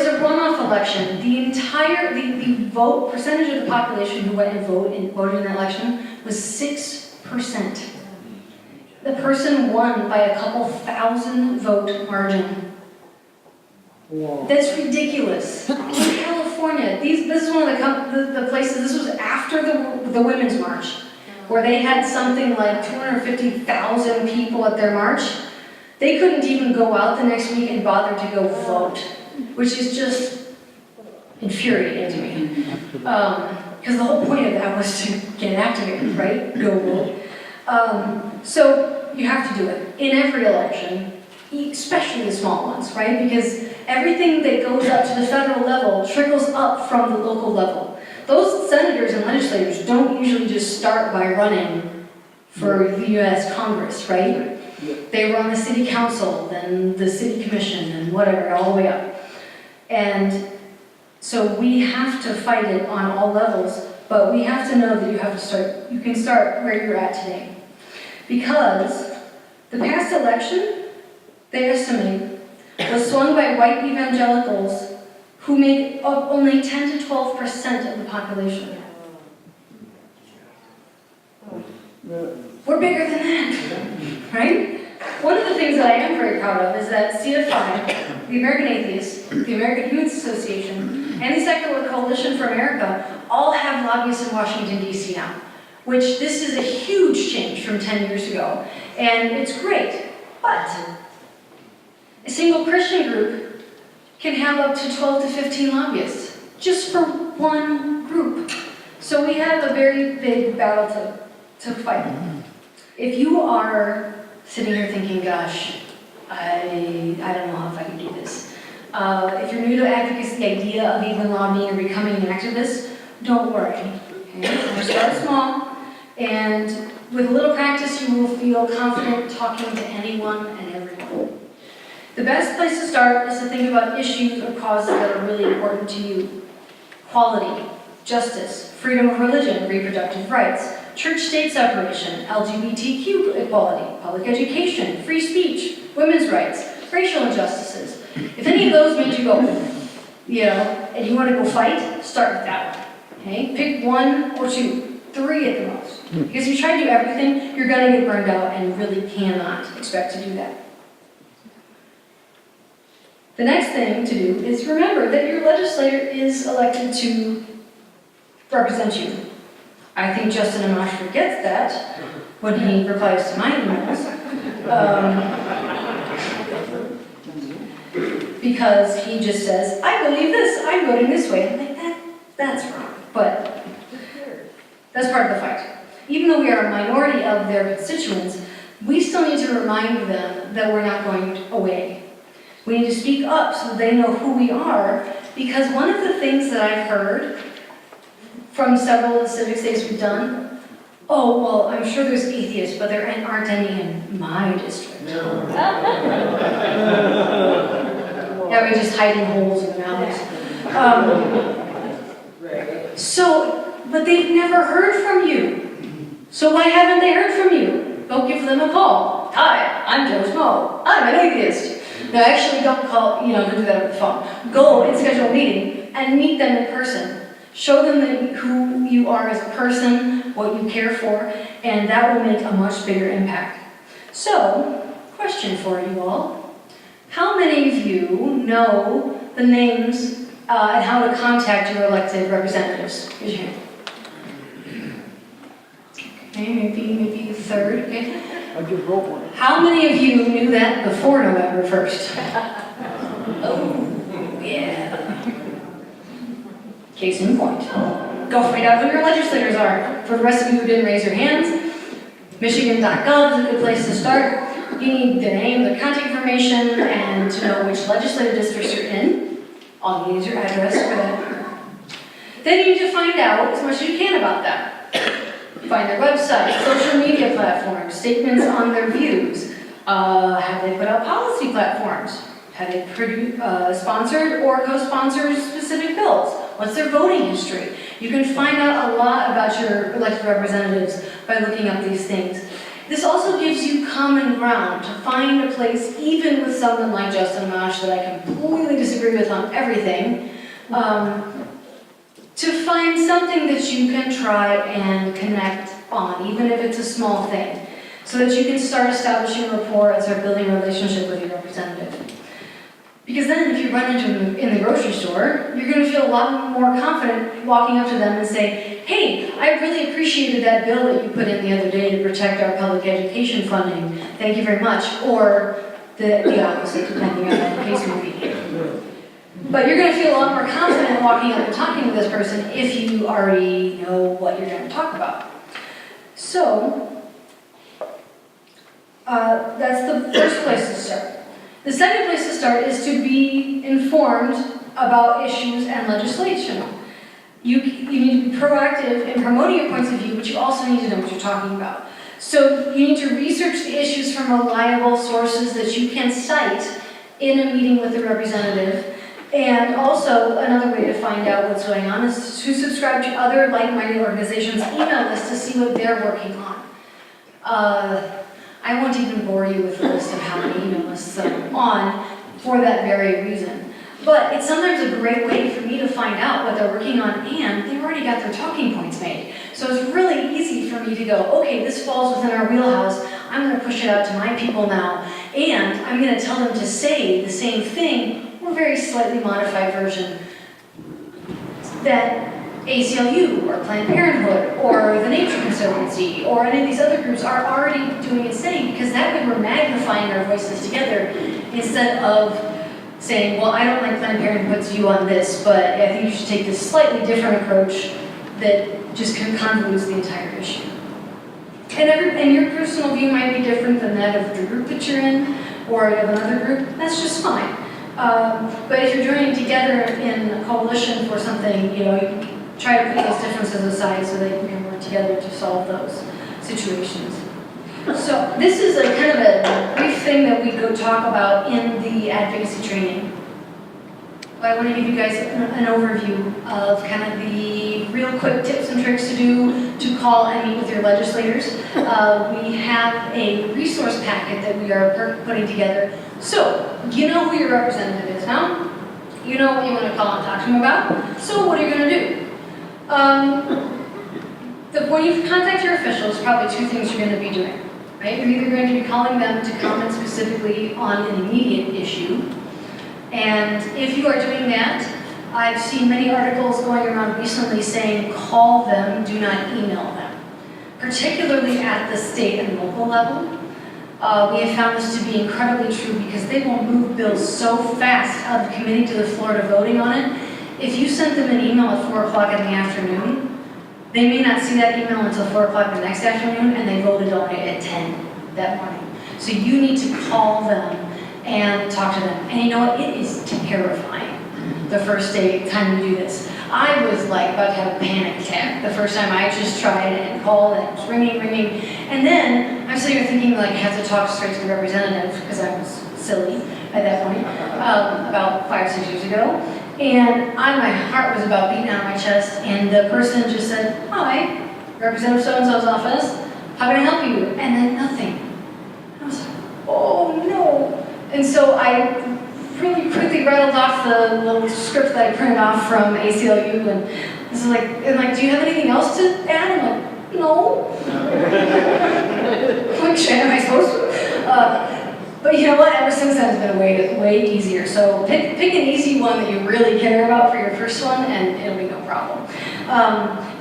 a runoff election. The vote percentage of the population who went and voted in that election was 6%. The person won by a couple thousand vote margin. Wow. That's ridiculous. In California, this is one of the places, this was after the Women's March, where they had something like 250,000 people at their march. They couldn't even go out the next week and bother to go vote, which is just infuriating to me. Because the whole point of that was to get activated, right? Go vote. So you have to do it in every election, especially the small ones, right? Because everything that goes up to the federal level trickles up from the local level. Those senators and legislators don't usually just start by running for the U.S. Congress, right? They run the city council, then the city commission, and whatever, all the way up. And so we have to fight it on all levels, but we have to know that you can start where you're at today. Because the past election, they estimate, was swung by white evangelicals who make up only 10 to 12% of the population. We're bigger than that, right? One of the things that I am very proud of is that CFI, the American Atheists, the American Youth Association, and the Secular Coalition for America all have lobbyists in Washington, D.C. now, which this is a huge change from 10 years ago, and it's great. But a single Christian group can have up to 12 to 15 lobbyists, just for one group. So we have a very big battle to fight. If you are sitting here thinking, gosh, I don't know if I can do this. If you're new to advocacy, the idea of even lobbying or becoming an activist, don't worry. Okay? Start small, and with a little practice, you will feel confident talking to anyone and everyone. The best place to start is to think about issues or causes that are really important to you. Quality, justice, freedom of religion, reproductive rights, church-state separation, LGBTQ equality, public education, free speech, women's rights, racial injustices. If any of those made you go, and you want to go fight, start with that one. Okay? Pick 1 or 2, 3 at the most. Because if you try to do everything, you're going to get burned out and you really cannot expect to do that. The next thing to do is remember that your legislator is elected to represent you. I think Justin Amash forgets that when he replies to my emails. Because he just says, I believe this, I'm voting this way. I'm like, that's wrong. But that's part of the fight. Even though we are a minority of their constituents, we still need to remind them that we're not going away. We need to speak up so they know who we are, because one of the things that I've heard from several of the civic states we've done, oh, well, I'm sure there's atheists, but there aren't any in my district. Yeah, we're just hiding holes in the mountains. But they've never heard from you. So why haven't they heard from you? Go give them a call. Hi, I'm Joe Smo. I'm an atheist. No, actually, don't call, don't do that over the phone. Go and schedule a meeting and meet them in person. Show them who you are as a person, what you care for, and that will make a much bigger impact. So, question for you all. How many of you know the names and how to contact your elected representatives? Raise your hand. Okay, maybe a third, okay? I just wrote one. How many of you knew that before November 1st? Oh, yeah. Case in point. Go find out who your legislators are. For the rest of you who didn't raise your hands, Michigan.gov is a good place to start. You need the name, the contact information, and to know which legislative districts you're in. All you need is your address for that. Then you need to find out as much as you can about them. Find their website, social media platforms, statements on their views. Have they put out policy platforms? Have they sponsored or co-sponsored specific bills? What's their voting history? You can find out a lot about your elected representatives by looking up these things. This also gives you common ground to find a place, even with someone like Justin Amash that I completely disagree with on everything, to find something that you can try and connect on, even if it's a small thing, so that you can start establishing rapport and start building a relationship with your representative. Because then if you run into them in the grocery store, you're going to feel a lot more confident walking up to them and say, hey, I really appreciated that bill that you put in the other day to protect our public education funding. Thank you very much. Or the opposite, depending on the case may be. But you're going to feel a lot more confident walking up and talking to this person if you already know what you're going to talk about. So, that's the first place to start. The second place to start is to be informed about issues and legislation. You need to be proactive in promoting your points of view, but you also need to know what you're talking about. So you need to research the issues from reliable sources that you can cite in a meeting with the representative. And also, another way to find out what's going on is to subscribe to other like-minded organizations' email lists to see what they're working on. I won't even bore you with a list of how many email lists I'm on for that very reason. But it's sometimes a great way for me to find out what they're working on, and they've already got their talking points made. So it's really easy for me to go, okay, this falls within our wheelhouse, I'm going to push it out to my people now, and I'm going to tell them to say the same thing, or very slightly modified version, that ACLU, or Planned Parenthood, or the Nature Conservancy, or any of these other groups are already doing and saying, because that way we're magnifying our voices together, instead of saying, well, I don't like Planned Parenthood's view on this, but I think you should take this slightly different approach that just convolutes the entire issue. And your personal view might be different than that of the group that you're in, or of another group, that's just fine. But if you're joining together in a coalition for something, you can try to put those differences aside so that you can work together to solve those situations. So this is a kind of a brief thing that we go talk about in the advocacy training. But I want to give you guys an overview of kind of the real quick tips and tricks to do to call and meet with your legislators. We have a resource packet that we are putting together. So, you know who your representative is now. You know what you want to call and talk to them about. So what are you going to do? When you contact your officials, probably two things you're going to be doing. Right? You're either going to be calling them to comment specifically on an immediate issue. And if you are doing that, I've seen many articles going around recently saying call them, do not email them. Particularly at the state and local level. We have found this to be incredibly true because they will move bills so fast out of the committee to the floor to voting on it. If you sent them an email at 4 o'clock in the afternoon, they may not see that email until 4 o'clock the next afternoon, and they voted on it at 10 that morning. So you need to call them and talk to them. And you know what? It is terrifying the first time you do this. I was like about to have a panic attack the first time I just tried and called, and it was ringing. And then I'm sitting here thinking like I have to talk straight to the representative because I was silly at that point, about 5 or 6 years ago. And my heart was about beating out of my chest, and the person just said, hi, Representative so-and-so's office, how can I help you? And then nothing. And I was like, oh no. And so I really quickly rattled off the little script that I printed off from ACLU, and this is like, do you have anything else to add? I'm like, no. Like, am I supposed to? But you know what? Ever since then, it's been way easier. So pick an easy one that you really care about for your first one, and it'll be no problem.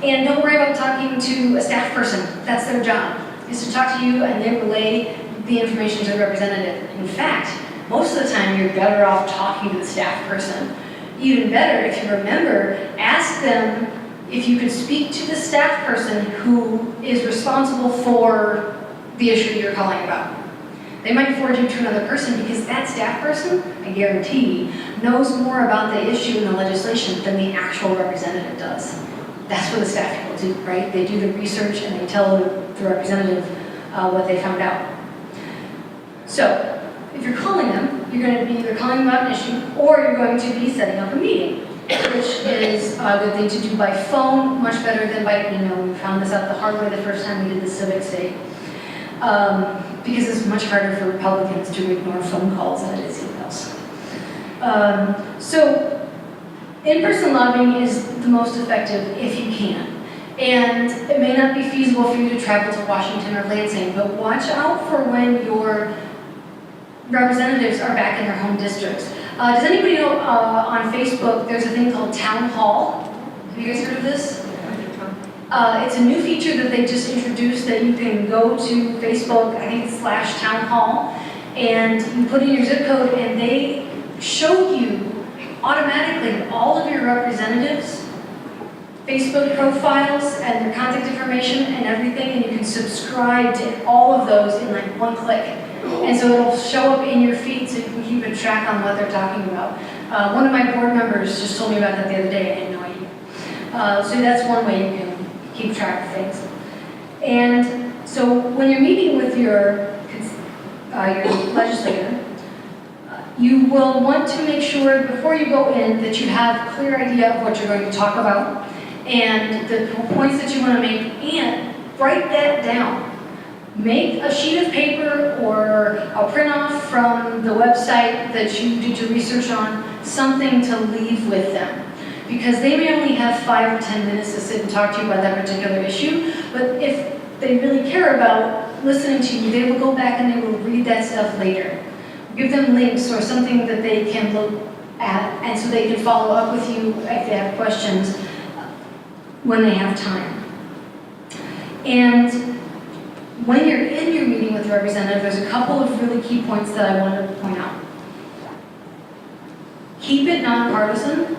And don't worry about talking to a staff person. That's their job, is to talk to you and they relay the information to the representative. In fact, most of the time, you're better off talking to the staff person. Even better, if you remember, ask them if you could speak to the staff person who is responsible for the issue you're calling about. They might forward you to another person because that staff person, I guarantee, knows more about the issue and the legislation than the actual representative does. That's what the staff people do, right? They do the research and they tell the representative what they found out. So, if you're calling them, you're going to be either calling them about an issue or you're going to be setting up a meeting, which is a good thing to do by phone, much better than by email. We found this out the hard way the first time we did the Civics Day. because it's much harder for Republicans to ignore phone calls than it is emails. So in-person lobbying is the most effective if you can. And it may not be feasible for you to travel to Washington or Lansing, but watch out for when your representatives are back in their home districts. Does anybody know on Facebook there's a thing called Town Hall? Have you guys heard of this? It's a new feature that they just introduced that you can go to Facebook, I think it's /Town Hall, and you put in your zip code and they show you automatically all of your representatives' Facebook profiles and their contact information and everything, and you can subscribe to all of those in like one click. And so it'll show up in your feed so you can keep a track on what they're talking about. One of my board members just told me about that the other day. I had no idea. So that's one way you can keep track of things. And so when you're meeting with your legislator, you will want to make sure before you go in that you have a clear idea of what you're going to talk about and the points that you want to make, and write that down. Make a sheet of paper or a print off from the website that you did your research on, something to leave with them. Because they may only have 5 or 10 minutes to sit and talk to you about that particular issue, but if they really care about listening to you, they will go back and they will read that stuff later. Give them links or something that they can look at, and so they can follow up with you if they have questions when they have time. And when you're in your meeting with the representative, there's a couple of really key points that I wanted to point out. Keep it nonpartisan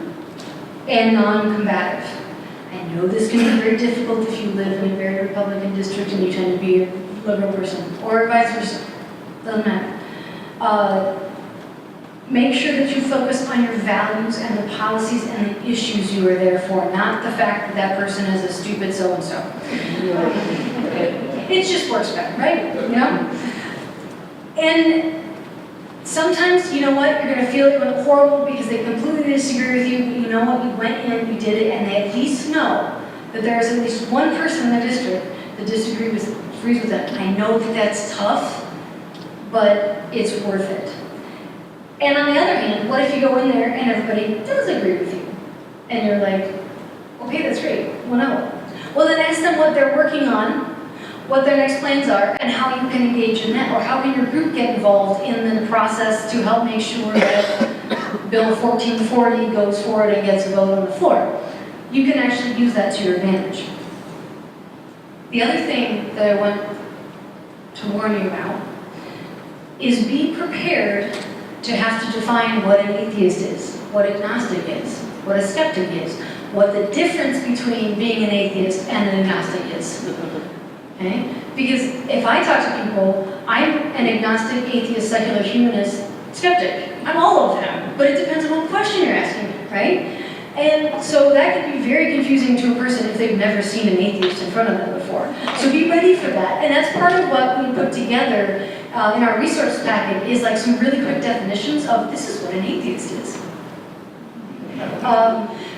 and non-combative. I know this can be very difficult if you live in a very Republican district and you tend to be a liberal person, or vice versa. Doesn't matter. Make sure that you focus on your values and the policies and the issues you are there for, not the fact that that person is a stupid so-and-so. It just works better, right? You know? And sometimes, you know what, you're going to feel it went horrible because they completely disagree with you, but you know what, you went in, you did it, and they at least know that there is at least one person in the district that disagrees with them. I know that that's tough, but it's worth it. And on the other hand, what if you go in there and everybody does agree with you? And you're like, okay, that's great. Well, no. Well, then ask them what they're working on, what their next plans are, and how you can engage in that, or how can your group get involved in the process to help make sure that Bill 1440 goes forward and gets a vote on the floor. You can actually use that to your advantage. The other thing that I want to warn you about is be prepared to have to define what an atheist is, what agnostic is, what a skeptic is, what the difference between being an atheist and an agnostic is. Okay? Because if I talk to people, I'm an agnostic, atheist, secular, humanist, skeptic. I'm all of them, but it depends on what question you're asking me, right? And so that can be very confusing to a person if they've never seen an atheist in front of them before. So be ready for that. And that's part of what we put together in our resource packet is like some really quick definitions of this is what an atheist is.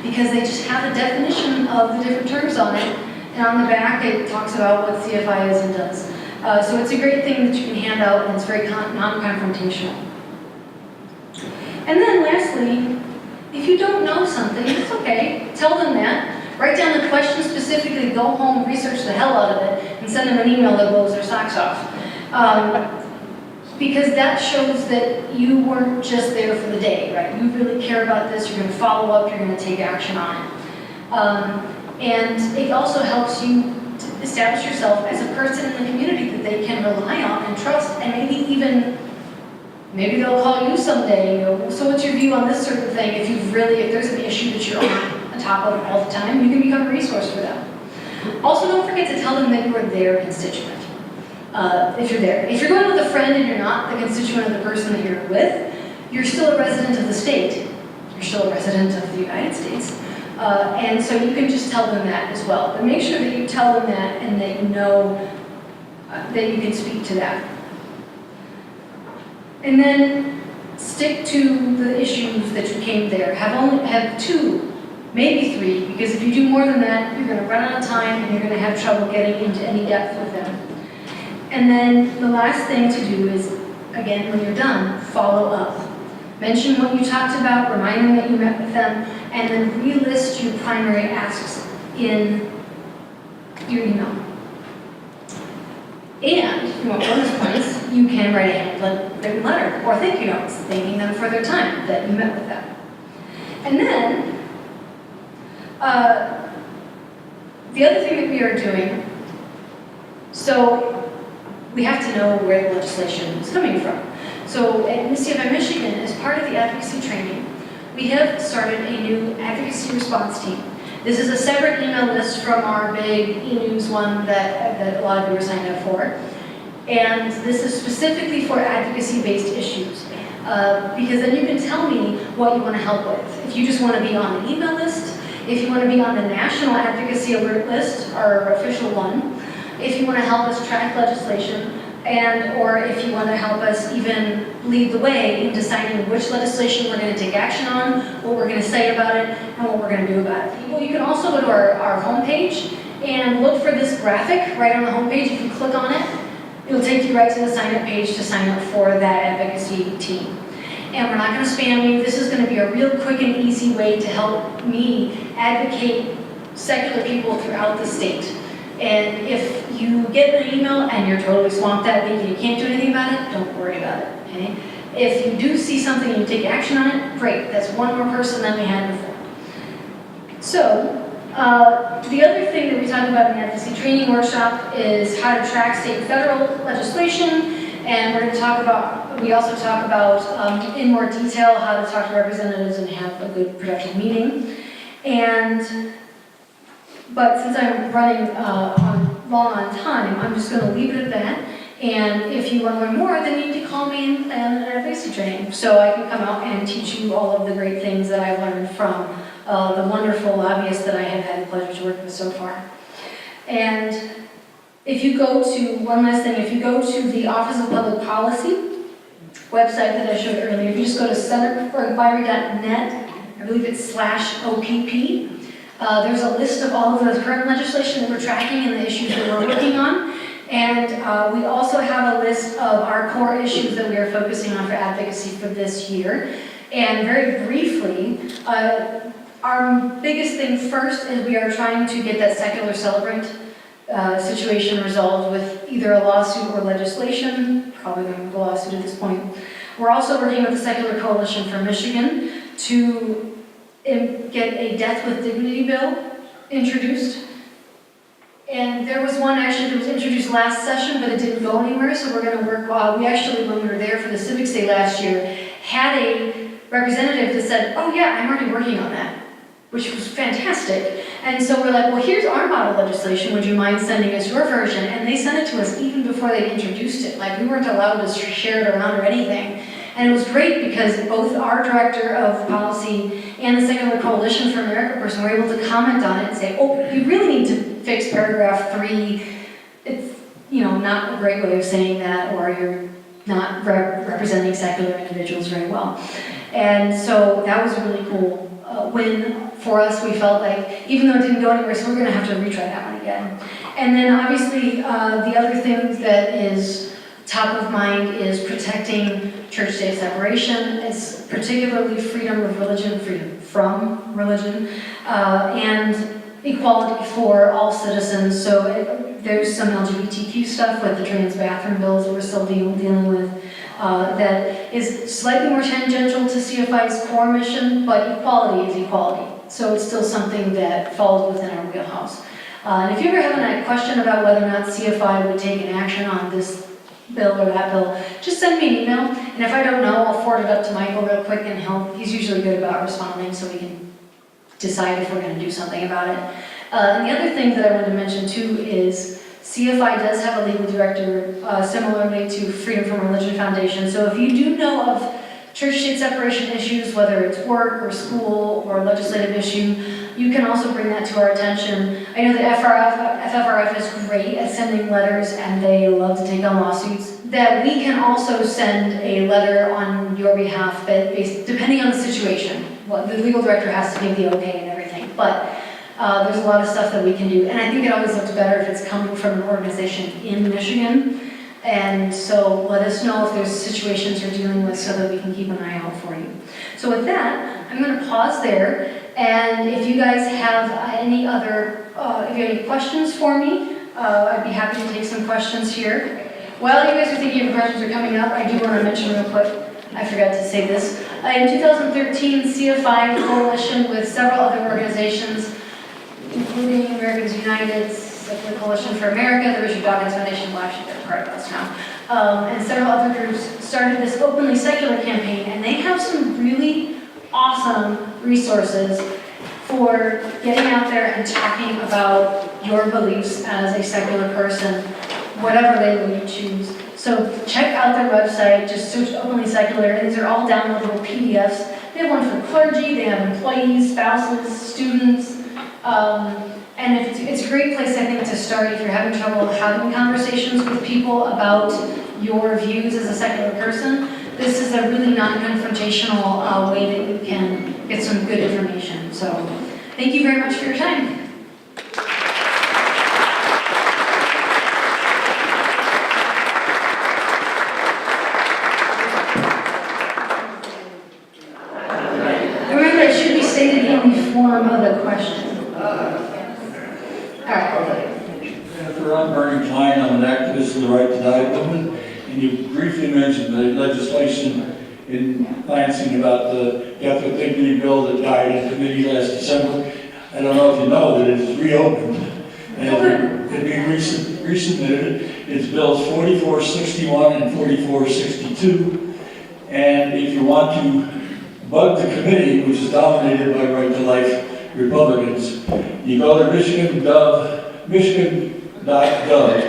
Because they just have a definition of the different terms on it. And on the back, it talks about what CFI is and does. So it's a great thing that you can hand out, and it's very non-confrontational. And then lastly, if you don't know something, it's okay. Tell them that. Write down the question specifically, go home, research the hell out of it, and send them an email that blows their socks off. Because that shows that you weren't just there for the day, right? You really care about this, you're going to follow up, you're going to take action on it. And it also helps you to establish yourself as a person in the community that they can rely on and trust, and maybe they'll call you someday, you know, so what's your view on this certain thing? If there's an issue that you're on top of all the time, you can become a resource for them. Also, don't forget to tell them that you are their constituent. If you're there. If you're going with a friend and you're not the constituent of the person that you're with, you're still a resident of the state. You're still a resident of the United States. And so you can just tell them that as well. But make sure that you tell them that and that you know that you can speak to that. And then stick to the issues that you came there. Have 2, maybe 3, because if you do more than that, you're going to run out of time and you're going to have trouble getting into any depth with them. And then the last thing to do is, again, when you're done, follow up. Mention what you talked about, remind them that you met with them, and then relist your primary asks in your email. And if you want bonus points, you can write a handwritten letter or thank you notes, thanking them for their time that you met with them. And then, the other thing that we are doing, so we have to know where the legislation is coming from. So at CFI Michigan, as part of the advocacy training, we have started a new advocacy response team. This is a separate email list from our big e-news one that a lot of you are signed up for. And this is specifically for advocacy-based issues. Because then you can tell me what you want to help with. If you just want to be on the email list, if you want to be on the National Advocacy Alert List, our official one, if you want to help us track legislation, or if you want to help us even lead the way in deciding which legislation we're going to take action on, what we're going to say about it, and what we're going to do about it. Well, you can also go to our homepage and look for this graphic right on the homepage. If you click on it, it'll take you right to the sign-up page to sign up for that advocacy team. And we're not going to spam you. This is going to be a real quick and easy way to help me advocate secular people throughout the state. And if you get an email and you're totally swamped that week and you can't do anything about it, don't worry about it, okay? If you do see something and you take action on it, great. That's one more person than we had before. So, the other thing that we talk about in the advocacy training workshop is how to track state and federal legislation. And we're going to talk about, we also talk about in more detail how to talk to representatives and have a good productive meeting. But since I'm running long on time, I'm just going to leave it at that. And if you want to learn more, then you need to call me and plan an advocacy training so I can come out and teach you all of the great things that I've learned from the wonderful lobbyists that I have had the pleasure to work with so far. And if you go to, one last thing, if you go to the Office of Public Policy website that I showed earlier, if you just go to senateforinquiry.net, I believe it's /OPP, there's a list of all of the current legislation that we're tracking and the issues that we're working on. And we also have a list of our core issues that we are focusing on for advocacy for this year. And very briefly, our biggest thing first is we are trying to get that secular celebrant situation resolved with either a lawsuit or legislation, probably going with a lawsuit at this point. We're also working with the Secular Coalition for Michigan to get a death with dignity bill introduced. And there was one actually that was introduced last session, but it didn't go anywhere, so we're going to work, we actually, when we were there for the Civics Day last year, had a representative that said, oh yeah, I'm already working on that, which was fantastic. And so we're like, well, here's our model legislation, would you mind sending us your version? And they sent it to us even before they introduced it. Like, we weren't allowed to share it around or anything. And it was great because both our director of policy and the Secular Coalition for America person were able to comment on it and say, oh, you really need to fix paragraph 3. It's, not a great way of saying that, or you're not representing secular individuals very well. And so that was a really cool win for us. We felt like, even though it didn't go anywhere, so we're going to have to retry that one again. And then obviously the other thing that is top of mind is protecting church-state separation. It's particularly freedom of religion, freedom from religion, and equality for all citizens. So there's some LGBTQ stuff with the trans bathroom bills that we're still dealing with that is slightly more tangential to CFI's core mission, but equality is equality. So it's still something that falls within our wheelhouse. And if you ever have a question about whether or not CFI would take an action on this bill or that bill, just send me an email, and if I don't know, I'll forward it up to Michael real quick, and he's usually good about responding so we can decide if we're going to do something about it. And the other thing that I wanted to mention too is CFI does have a legal director similarly to Freedom from Religion Foundation. So if you do know of church-state separation issues, whether it's work or school or legislative issue, you can also bring that to our attention. I know that FFRF is great at sending letters, and they love to take on lawsuits. That we can also send a letter on your behalf, that depending on the situation, well, the legal director has to give the okay and everything, but there's a lot of stuff that we can do. And I think it always looks better if it's coming from an organization in Michigan, And so let us know if there's situations you're dealing with so that we can keep an eye out for you. So with that, I'm going to pause there. And if you guys have any other, if you have any questions for me, I'd be happy to take some questions here. While you guys are thinking of questions are coming up, I do want to mention real quick, I forgot to say this. In 2013, CFI coalition with several other organizations, including Americans United, the Coalition for America, the Richard Dawkins Foundation, well actually they're part of us now, and several other groups started this openly secular campaign, and they have some really awesome resources for getting out there and talking about your beliefs as a secular person, whatever label you choose. So check out their website, just search openly secular, and these are all downloadable PDFs. They have one for clergy, they have employees, spouses, students, and it's a great place, I think, to start if you're having trouble having conversations with people about your views as a secular person. This is a really non-confrontational way that you can get some good information. So thank you very much for your time. Remember, it should be stated in the form of the question. Jennifer, I'm Bernie Klein. I'm an activist in the right to die movement, and you briefly mentioned the legislation in Lansing about the death with dignity bill that died in committee last December. I don't know if you know that it is reopened, and it being resubmitted. It's bills 4461 and 4462, and if you want to bug the committee, which is dominated by right to life Republicans, you go to Michigan.gov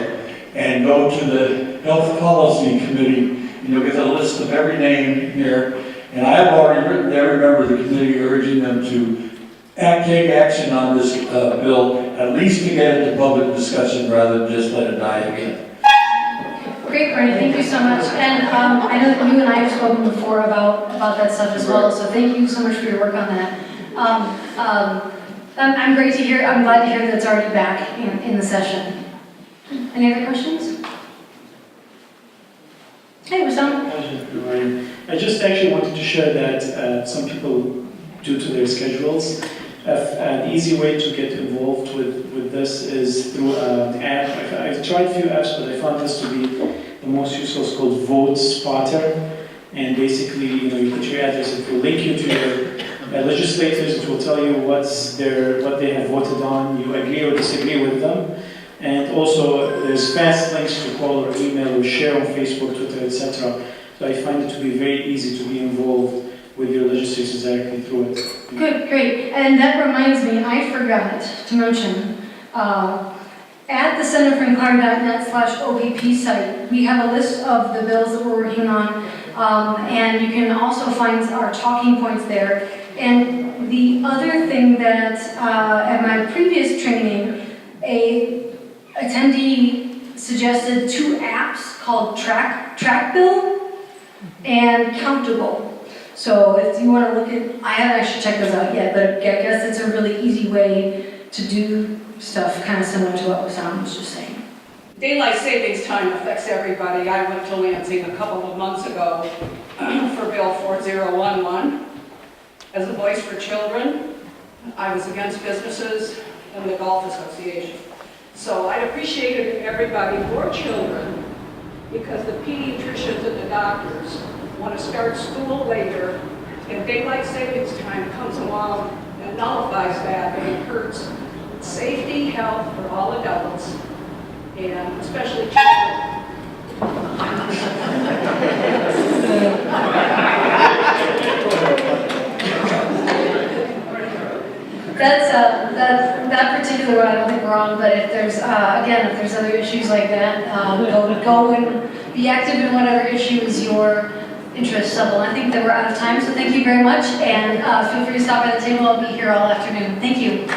and go to the Health Policy Committee, and you'll get a list of every name here. And I have already written to every member of the committee urging them to take action on this bill, at least to get it to public discussion rather than just let it die again. Great, Bernie, thank you so much. And I know that you and I have spoken before about that stuff as well, so thank you so much for your work on that. I'm great to hear, I'm glad to hear that it's already back in the session. Any other questions? Hey, Wissam. I just actually wanted to share that some people, due to their schedules, an easy way to get involved with this is through an app. I've tried a few apps, but I found this to be the most useful. It's called Vote Spotter. And basically, you put your address, it will link you to your legislators. It will tell you what they have voted on. You agree or disagree with them. And also, there's fast links to call or email or share on Facebook, Twitter, etc. So I find it to be very easy to be involved with your legislators directly through it. Good, great. And that reminds me, I forgot to mention, at the senatorfranklark.net/OPP site, we have a list of the bills that we're working on, and you can also find our talking points there. And the other thing that, at my previous training, a attendee suggested two apps called Trackbill and Countable. So if you want to look at, I haven't actually checked those out yet, but I guess it's a really easy way to do stuff kind of similar to what Wissam was just saying. Daylight savings time affects everybody. I went to Lansing a couple of months ago for Bill 4011. As a voice for children, I was against businesses and the Golf Association. So I'd appreciate it if everybody for children, because the pediatricians and the doctors want to start school later, and daylight savings time comes along and nullifies that, and it hurts safety, health for all adults, and especially children. That particular one, I don't think we're on, but if there's, again, if there's other issues like that, go and be active in whatever issue is your interest level. I think that we're out of time, so thank you very much, and feel free to stop by the table. I'll be here all afternoon. Thank you.